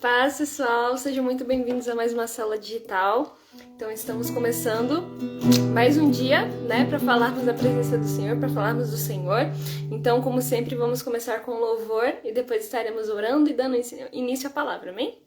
Paz, pessoal! Sejam muito bem-vindos a mais uma célula digital. Então, estamos começando mais um dia, para falarmos da presença do Senhor, para falarmos do Senhor. Então, como sempre, vamos começar com louvor e depois estaremos orando e dando início à palavra, amém?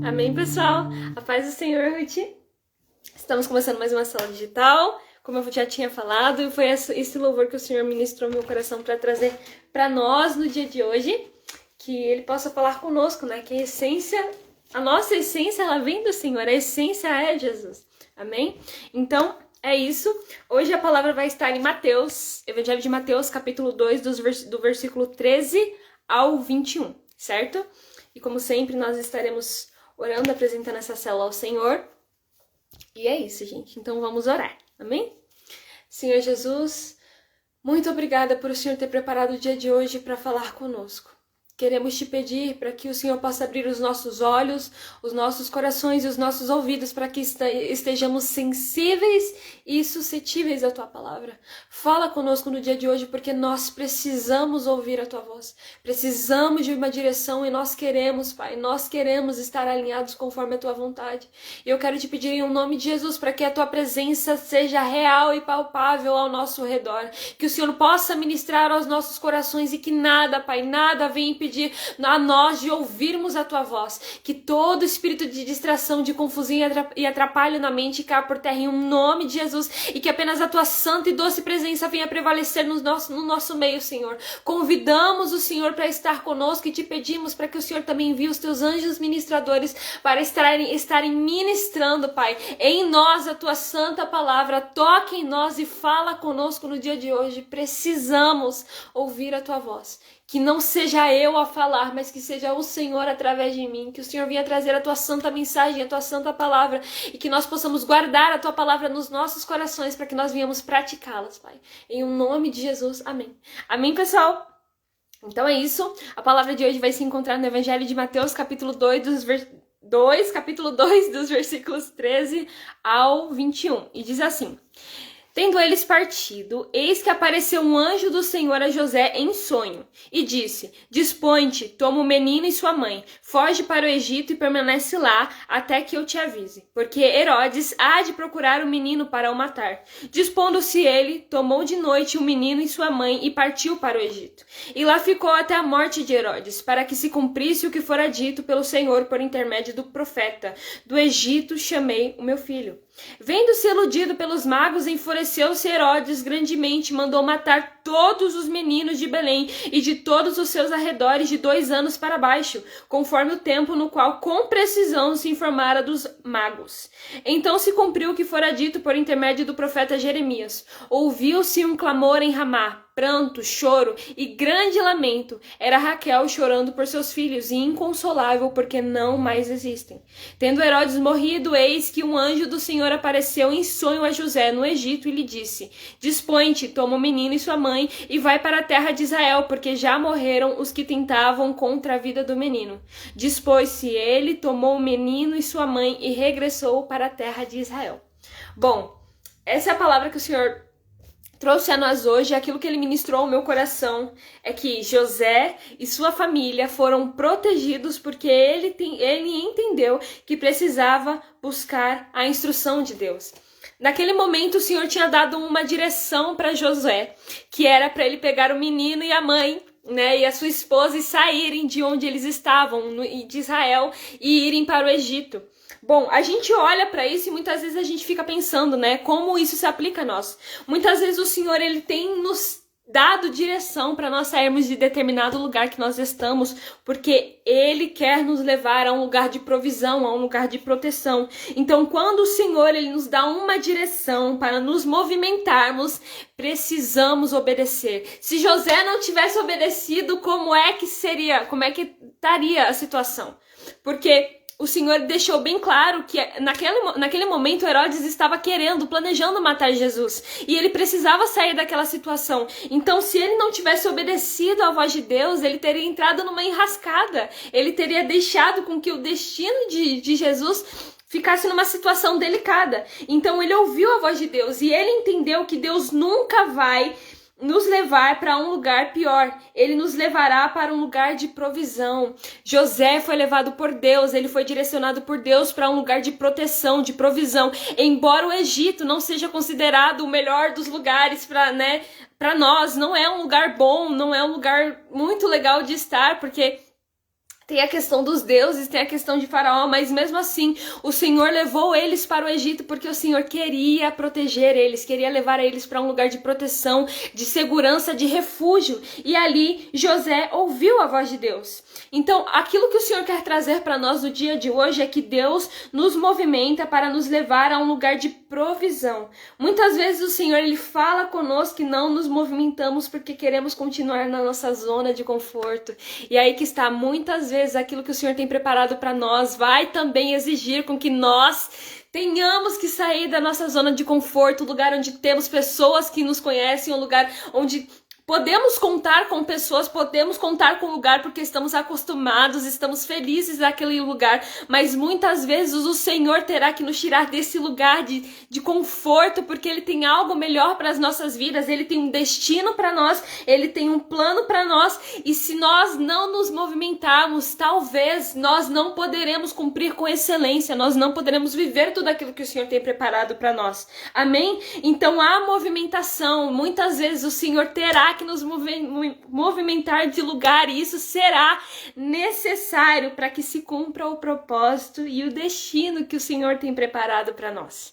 Amém, pessoal? A paz do Senhor, Ruth. Estamos começando mais uma célula digital. Como eu já tinha falado, foi esse louvor que o Senhor ministrou no meu coração para trazer para nós no dia de hoje. Que Ele possa falar conosco, né? Que a essência A nossa essência, ela vem do Senhor. A essência é Jesus. Amém? Então, é isso. Hoje a palavra vai estar em Mateus, Evangelho de Mateus, capítulo 2, do versículo 13 ao 21, certo? E como sempre, nós estaremos orando, apresentando essa célula ao Senhor. E é isso, gente. Então vamos orar. Amém? Senhor Jesus, muito obrigada por o Senhor ter preparado o dia de hoje para falar conosco. Queremos te pedir para que o Senhor possa abrir os nossos olhos, os nossos corações e os nossos ouvidos para que estejamos sensíveis e suscetíveis à tua palavra. Fala conosco no dia de hoje porque nós precisamos ouvir a tua voz. Precisamos de uma direção e nós queremos, Pai, nós queremos estar alinhados conforme a tua vontade. E eu quero te pedir em nome de Jesus para que a tua presença seja real e palpável ao nosso redor. Que o Senhor possa ministrar aos nossos corações e que nada, Pai, nada venha impedir a nós de ouvirmos a tua voz, que todo espírito de distração, de confusão e atrapalho na mente caia por terra em nome de Jesus e que apenas a tua santa e doce presença venha prevalecer no nosso meio, Senhor. Convidamos o Senhor para estar conosco e te pedimos para que o Senhor também envie os teus anjos ministradores para estarem ministrando, Pai, em nós a tua santa palavra. Toque em nós e fala conosco no dia de hoje. Precisamos ouvir a tua voz. Que não seja eu a falar, mas que seja o Senhor através de mim. Que o Senhor venha trazer a tua santa mensagem, a tua santa palavra. E que nós possamos guardar a tua palavra nos nossos corações para que nós venhamos praticá-las, Pai. Em nome de Jesus, amém. Amém, pessoal? Então é isso. A palavra de hoje vai se encontrar no Evangelho de Mateus, capítulo 2, dos versículos 13 ao 21. E diz assim: Tendo eles partido, eis que apareceu um anjo do Senhor a José em sonho, e disse: Dispõe-te, toma o menino e sua mãe, foge para o Egito e permanece lá até que eu te avise, porque Herodes há de procurar o menino para o matar. Dispondo-se ele, tomou de noite o menino e sua mãe e partiu para o Egito. E lá ficou até a morte de Herodes, para que se cumprisse o que fora dito pelo Senhor por intermédio do profeta: Do Egito chamei o meu filho. Vendo-se iludido pelos magos, enfureceu-se Herodes grandemente, mandou matar todos os meninos de Belém e de todos os seus arredores de 2 anos para baixo, conforme o tempo no qual com precisão se informara dos magos. Então se cumpriu o que fora dito por intermédio do profeta Jeremias. Ouviu-se um clamor em Ramá, pranto, choro e grande lamento. Era Raquel chorando por seus filhos e inconsolável porque não mais existem. Tendo Herodes morrido, eis que um anjo do Senhor apareceu em sonho a José no Egito e lhe disse: Dispõe-te, toma o menino e sua mãe e vai para a terra de Israel, porque já morreram os que tentavam contra a vida do menino. Dispôs-se ele, tomou o menino e sua mãe e regressou para a terra de Israel. Bom, essa é a palavra que o Senhor trouxe a nós hoje. Aquilo que ele ministrou ao meu coração é que José e sua família foram protegidos porque ele entendeu que precisava buscar a instrução de Deus. Naquele momento o Senhor tinha dado uma direção para José, que era para ele pegar o menino e a mãe, né, e a sua esposa e saírem de onde eles estavam, de Israel, e irem para o Egito. Bom, a gente olha para isso e muitas vezes a gente fica pensando, né, como isso se aplica a nós. Muitas vezes o Senhor, ele tem nos dado direção para nós sairmos de determinado lugar que nós estamos, porque ele quer nos levar a um lugar de provisão, a um lugar de proteção. Então, quando o Senhor, ele nos dá uma direção para nos movimentarmos, precisamos obedecer. Se José não tivesse obedecido, como é que estaria a situação? Porque o Senhor deixou bem claro que naquele momento Herodes estava planejando matar Jesus. E ele precisava sair daquela situação. Então, se ele não tivesse obedecido à voz de Deus, ele teria entrado numa enrascada. Ele teria deixado com que o destino de Jesus ficasse numa situação delicada. Então, ele ouviu a voz de Deus e ele entendeu que Deus nunca vai nos levar para um lugar pior. Ele nos levará para um lugar de provisão. José foi levado por Deus, ele foi direcionado por Deus para um lugar de proteção, de provisão. Embora o Egito não seja considerado o melhor dos lugares para nós, não é um lugar bom, não é um lugar muito legal de estar, porque Tem a questão dos deuses, tem a questão de Faraó, mas mesmo assim, o Senhor levou eles para o Egito porque o Senhor queria proteger eles, queria levar eles para um lugar de proteção, de segurança, de refúgio. E ali, José ouviu a voz de Deus. Então, aquilo que o Senhor quer trazer para nós no dia de hoje é que Deus nos movimenta para nos levar a um lugar de provisão. Muitas vezes o Senhor, Ele fala conosco que não nos movimentamos porque queremos continuar na nossa zona de conforto. E aí que está, muitas vezes aquilo que o Senhor tem preparado para nós vai também exigir com que nós tenhamos que sair da nossa zona de conforto, lugar onde temos pessoas que nos conhecem, um lugar onde podemos contar com pessoas, podemos contar com o lugar porque estamos acostumados, estamos felizes naquele lugar, mas muitas vezes o Senhor terá que nos tirar desse lugar de conforto, porque Ele tem algo melhor para as nossas vidas, Ele tem um destino para nós, Ele tem um plano para nós, e se nós não nos movimentarmos, talvez nós não poderemos cumprir com excelência, nós não poderemos viver tudo aquilo que o Senhor tem preparado para nós. Amém? Então há movimentação, muitas vezes o Senhor terá que nos movimentar de lugar, e isso será necessário para que se cumpra o propósito e o destino que o Senhor tem preparado para nós,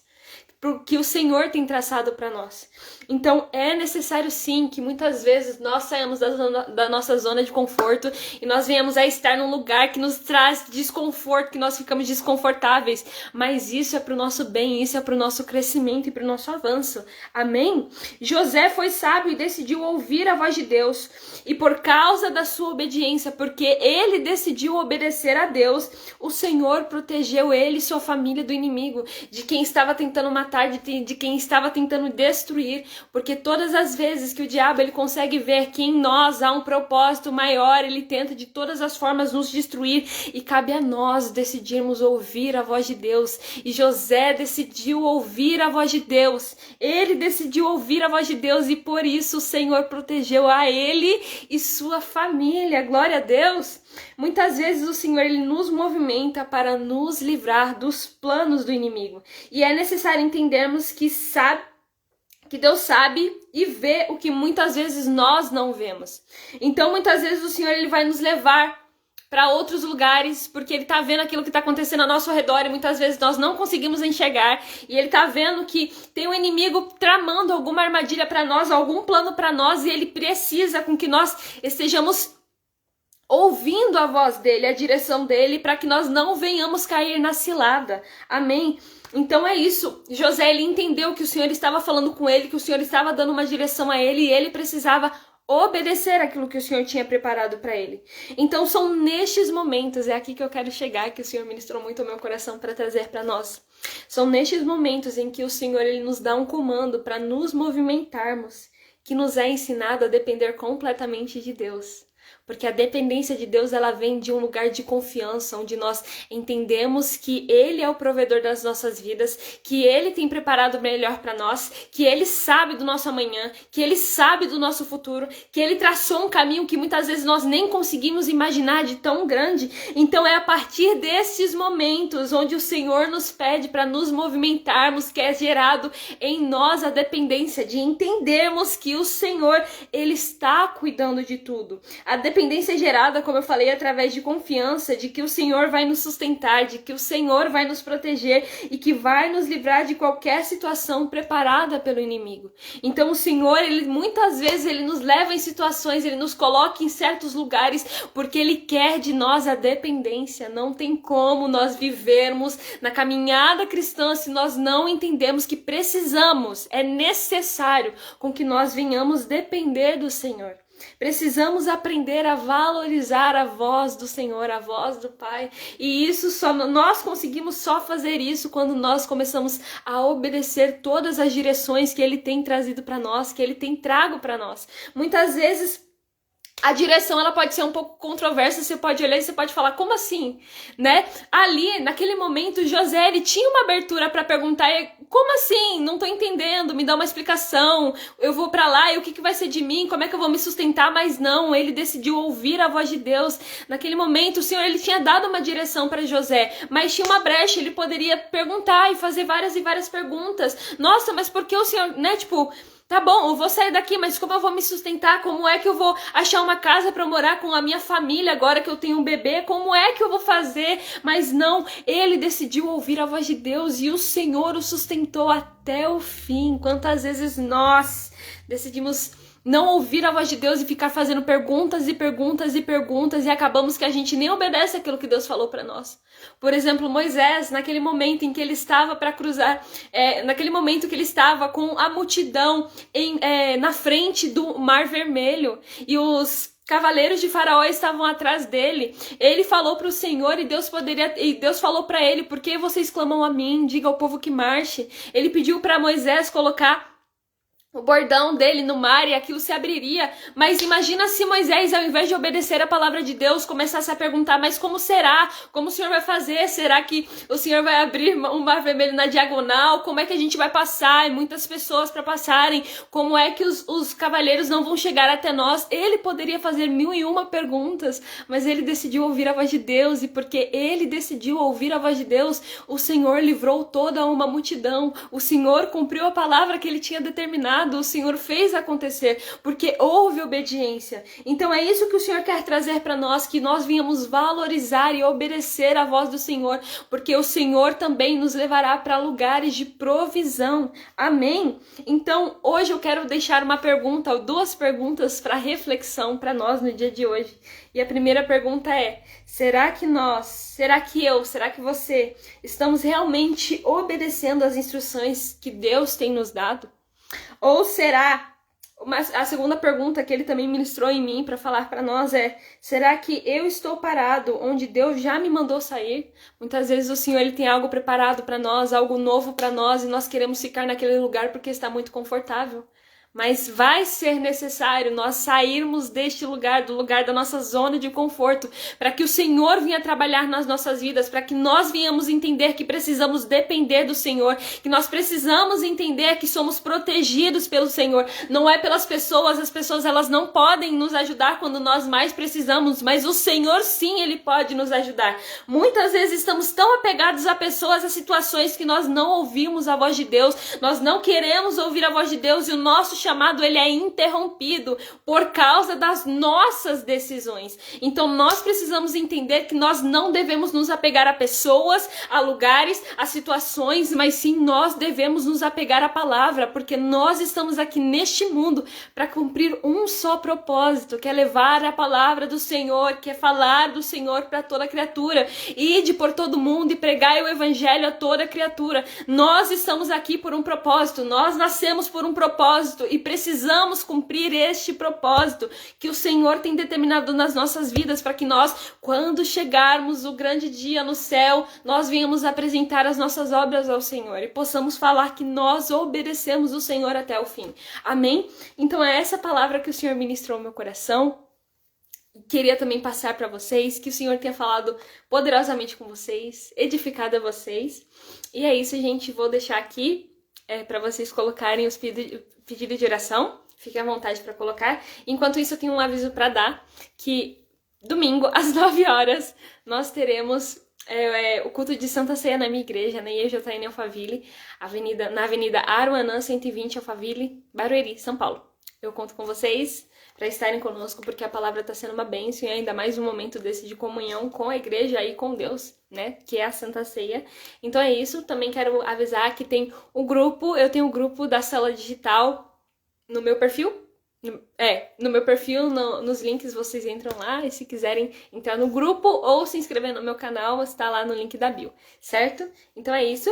que o Senhor tem traçado para nós. Então é necessário sim que muitas vezes nós saímos da nossa zona de conforto e nós venhamos a estar num lugar que nos traz desconforto, que nós ficamos desconfortáveis, mas isso é para o nosso bem, isso é para o nosso crescimento e para o nosso avanço. Amém? José foi sábio e decidiu ouvir a voz de Deus, e por causa da sua obediência, porque ele decidiu obedecer a Deus, o Senhor protegeu ele e sua família do inimigo, de quem estava tentando matar, de quem estava tentando destruir, porque todas as vezes que o diabo ele consegue ver que em nós há um propósito maior, ele tenta de todas as formas nos destruir, e cabe a nós decidirmos ouvir a voz de Deus. E José decidiu ouvir a voz de Deus, ele decidiu ouvir a voz de Deus, e por isso o Senhor protegeu a ele e sua família. Glória a Deus! Muitas vezes o Senhor ele nos movimenta para nos livrar dos planos do inimigo, e é necessário entendermos que Deus sabe e vê o que muitas vezes nós não vemos. Então muitas vezes o Senhor ele vai nos levar para outros lugares, porque Ele está vendo aquilo que está acontecendo ao nosso redor, e muitas vezes nós não conseguimos enxergar, e Ele está vendo que tem um inimigo tramando alguma armadilha para nós, algum plano para nós, e Ele precisa com que nós estejamos ouvindo a voz dele, a direção dele, para que nós não venhamos cair na cilada. Amém? Então é isso. José, ele entendeu que o Senhor estava falando com ele, que o Senhor estava dando uma direção a ele, e ele precisava obedecer aquilo que o Senhor tinha preparado para ele. Então são nestes momentos, é aqui que eu quero chegar, que o Senhor ministrou muito ao meu coração para trazer para nós. São nestes momentos em que o Senhor ele nos dá um comando para nos movimentarmos, que nos é ensinado a depender completamente de Deus. Porque a dependência de Deus, ela vem de um lugar de confiança, onde nós entendemos que Ele é o provedor das nossas vidas, que Ele tem preparado o melhor para nós, que Ele sabe do nosso amanhã, que Ele sabe do nosso futuro, que Ele traçou um caminho que muitas vezes nós nem conseguimos imaginar de tão grande. Então é a partir desses momentos onde o Senhor nos pede para nos movimentarmos, que é gerado em nós a dependência de entendermos que o Senhor, Ele está cuidando de tudo. A dependência é gerada, como eu falei, através de confiança, de que o Senhor vai nos sustentar, de que o Senhor vai nos proteger e que vai nos livrar de qualquer situação preparada pelo inimigo. Então o Senhor, Ele muitas vezes Ele nos leva em situações, Ele nos coloca em certos lugares, porque Ele quer de nós a dependência. Não tem como nós vivermos na caminhada cristã se nós não entendemos que precisamos, é necessário com que nós venhamos depender do Senhor. Precisamos aprender a valorizar a voz do Senhor, a voz do Pai. E isso nós conseguimos só fazer isso quando nós começamos a obedecer todas as direções que Ele tem trazido para nós, que Ele tem trago para nós. Muitas vezes a direção ela pode ser um pouco controversa, você pode olhar e você pode falar, como assim? Né? Ali, naquele momento, José ele tinha uma abertura para perguntar, como assim? Não tô entendendo, me dá uma explicação, eu vou para lá e o que vai ser de mim? Como é que eu vou me sustentar? Mas não, ele decidiu ouvir a voz de Deus. Naquele momento, o Senhor ele tinha dado uma direção para José, mas tinha uma brecha, ele poderia perguntar e fazer várias e várias perguntas. Nossa, mas por que o Senhor, né, Tá bom, eu vou sair daqui, mas como eu vou me sustentar? Como é que eu vou achar uma casa para morar com a minha família agora que eu tenho um bebê? Como é que eu vou fazer? Mas não, ele decidiu ouvir a voz de Deus e o Senhor o sustentou até o fim. Quantas vezes nós decidimos não ouvir a voz de Deus e ficar fazendo perguntas e perguntas e perguntas e acabamos que a gente nem obedece aquilo que Deus falou para nós. Por exemplo, Moisés, naquele momento em que ele estava para cruzar, naquele momento que ele estava com a multidão na frente do Mar Vermelho e os cavaleiros de Faraó estavam atrás dele. Ele falou para o Senhor e Deus falou para ele: por que vocês clamam a mim? Diga ao povo que marche. Ele pediu para Moisés colocar o bordão dele no mar e aquilo se abriria. Mas imagina se Moisés, ao invés de obedecer a palavra de Deus, começasse a perguntar: mas como será? Como o Senhor vai fazer? Será que o Senhor vai abrir um mar vermelho na diagonal? Como é que a gente vai passar? E muitas pessoas para passarem. Como é que os cavaleiros não vão chegar até nós? Ele poderia fazer 1001 perguntas, mas ele decidiu ouvir a voz de Deus. E porque ele decidiu ouvir a voz de Deus, o Senhor livrou toda uma multidão. O Senhor cumpriu a palavra que ele tinha determinado. O Senhor fez acontecer, porque houve obediência. Então é isso que o Senhor quer trazer para nós, que nós venhamos valorizar e obedecer a voz do Senhor, porque o Senhor também nos levará para lugares de provisão. Amém? Então hoje eu quero deixar uma pergunta, ou duas perguntas para reflexão para nós no dia de hoje. E a primeira pergunta é: será que nós, será que eu, será que você estamos realmente obedecendo às instruções que Deus tem nos dado? Ou será, a segunda pergunta que ele também ministrou em mim para falar para nós é: será que eu estou parado onde Deus já me mandou sair? Muitas vezes o Senhor ele tem algo preparado para nós, algo novo para nós, e nós queremos ficar naquele lugar porque está muito confortável. Mas vai ser necessário nós sairmos deste lugar, do lugar da nossa zona de conforto, para que o Senhor venha trabalhar nas nossas vidas, para que nós venhamos entender que precisamos depender do Senhor, que nós precisamos entender que somos protegidos pelo Senhor. Não é pelas pessoas, as pessoas elas não podem nos ajudar quando nós mais precisamos, mas o Senhor sim, Ele pode nos ajudar. Muitas vezes estamos tão apegados a pessoas, a situações, que nós não ouvimos a voz de Deus, nós não queremos ouvir a voz de Deus, e o nosso chamado ele é interrompido por causa das nossas decisões. Então nós precisamos entender que nós não devemos nos apegar a pessoas, a lugares, a situações, mas sim nós devemos nos apegar à palavra, porque nós estamos aqui neste mundo para cumprir um só propósito, que é levar a palavra do Senhor, que é falar do Senhor para toda criatura, ide por todo mundo e pregai o evangelho a toda criatura. Nós estamos aqui por um propósito, nós nascemos por um propósito e precisamos cumprir este propósito que o Senhor tem determinado nas nossas vidas, para que nós, quando chegarmos o grande dia no céu, nós venhamos apresentar as nossas obras ao Senhor e possamos falar que nós obedecemos o Senhor até o fim. Amém? Então é essa palavra que o Senhor ministrou no meu coração. Queria também passar para vocês, que o Senhor tenha falado poderosamente com vocês, edificado a vocês. E é isso, gente. Vou deixar aqui para vocês colocarem os pedidos de oração. Fique à vontade para colocar. Enquanto isso, eu tenho um aviso para dar, que domingo, às 9 horas, nós teremos o culto de Santa Ceia na minha igreja, na IEJN Alphaville, na Avenida Aruanã, 120, Alphaville, Barueri, São Paulo. Eu conto com vocês para estarem conosco, porque a palavra está sendo uma bênção, e ainda mais um momento desse de comunhão com a igreja e com Deus, né, que é a Santa Ceia. Então é isso. Também quero avisar que tem um grupo, eu tenho um grupo da Célula Digital no meu perfil. No meu perfil, nos links vocês entram lá, e se quiserem entrar no grupo ou se inscrever no meu canal, está lá no link da bio, certo? Então é isso.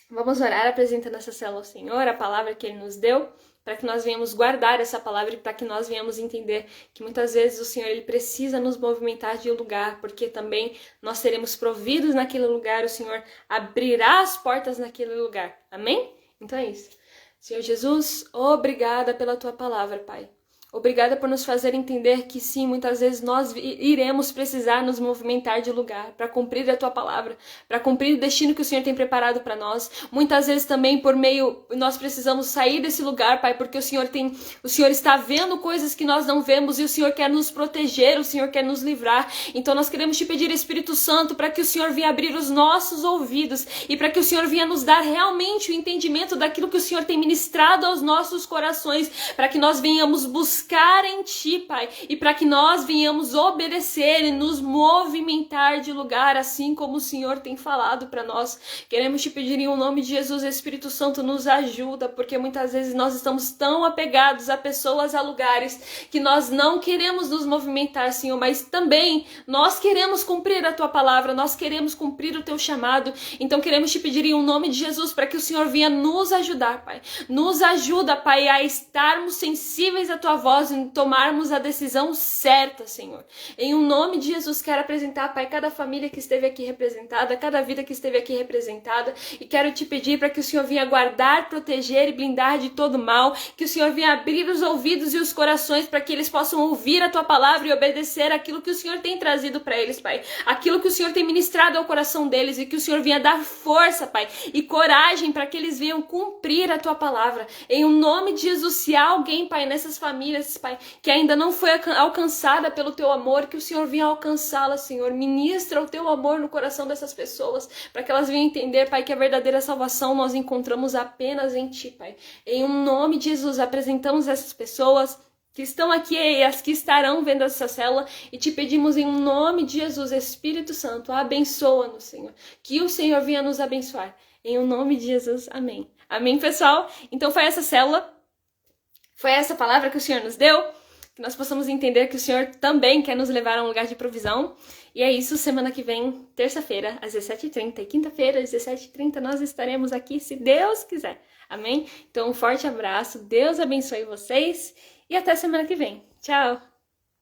Vamos orar apresentando essa célula ao Senhor, a palavra que Ele nos deu, para que nós venhamos guardar essa palavra e para que nós venhamos entender que muitas vezes o Senhor ele precisa nos movimentar de um lugar, porque também nós seremos providos naquele lugar, o Senhor abrirá as portas naquele lugar. Amém? Então é isso. Senhor Jesus, obrigada pela Tua palavra, Pai. Obrigada por nos fazer entender que sim, muitas vezes nós iremos precisar nos movimentar de lugar para cumprir a tua palavra, para cumprir o destino que o Senhor tem preparado para nós. Muitas vezes também nós precisamos sair desse lugar, Pai, porque o Senhor está vendo coisas que nós não vemos e o Senhor quer nos proteger, o Senhor quer nos livrar. Então nós queremos te pedir, Espírito Santo, para que o Senhor venha abrir os nossos ouvidos e para que o Senhor venha nos dar realmente o entendimento daquilo que o Senhor tem ministrado aos nossos corações, para que nós venhamos buscar em Ti, Pai, e para que nós venhamos obedecer e nos movimentar de lugar, assim como o Senhor tem falado para nós. Queremos te pedir em nome de Jesus, Espírito Santo, nos ajuda, porque muitas vezes nós estamos tão apegados a pessoas, a lugares, que nós não queremos nos movimentar, Senhor, mas também nós queremos cumprir a Tua palavra, nós queremos cumprir o Teu chamado. Então queremos te pedir em nome de Jesus para que o Senhor venha nos ajudar, Pai. Nos ajuda, Pai, a estarmos sensíveis à Tua voz e tomarmos a decisão certa, Senhor. Em nome de Jesus, quero apresentar, Pai, cada família que esteve aqui representada, cada vida que esteve aqui representada, e quero te pedir para que o Senhor venha guardar, proteger e blindar de todo mal, que o Senhor venha abrir os ouvidos e os corações para que eles possam ouvir a Tua palavra e obedecer aquilo que o Senhor tem trazido para eles, Pai. Aquilo que o Senhor tem ministrado ao coração deles, e que o Senhor venha dar força, Pai, e coragem para que eles venham cumprir a Tua palavra. Em nome de Jesus, se há alguém, Pai, nessas famílias, Pai, que ainda não foi alcançada pelo Teu amor, que o Senhor venha alcançá-la, Senhor. Ministra o Teu amor no coração dessas pessoas, para que elas venham entender, Pai, que a verdadeira salvação nós encontramos apenas em Ti, Pai. Em nome de Jesus, apresentamos essas pessoas que estão aqui e as que estarão vendo essa célula, e te pedimos em nome de Jesus, Espírito Santo, abençoa-nos, Senhor. Que o Senhor venha nos abençoar. Em nome de Jesus, amém. Amém, pessoal? Então foi essa célula, foi essa palavra que o Senhor nos deu, que nós possamos entender que o Senhor também quer nos levar a um lugar de provisão. E é isso, semana que vem, terça-feira, às 17h30, e quinta-feira, às 17h30, nós estaremos aqui, se Deus quiser. Amém? Então, um forte abraço, Deus abençoe vocês, e até semana que vem. Tchau!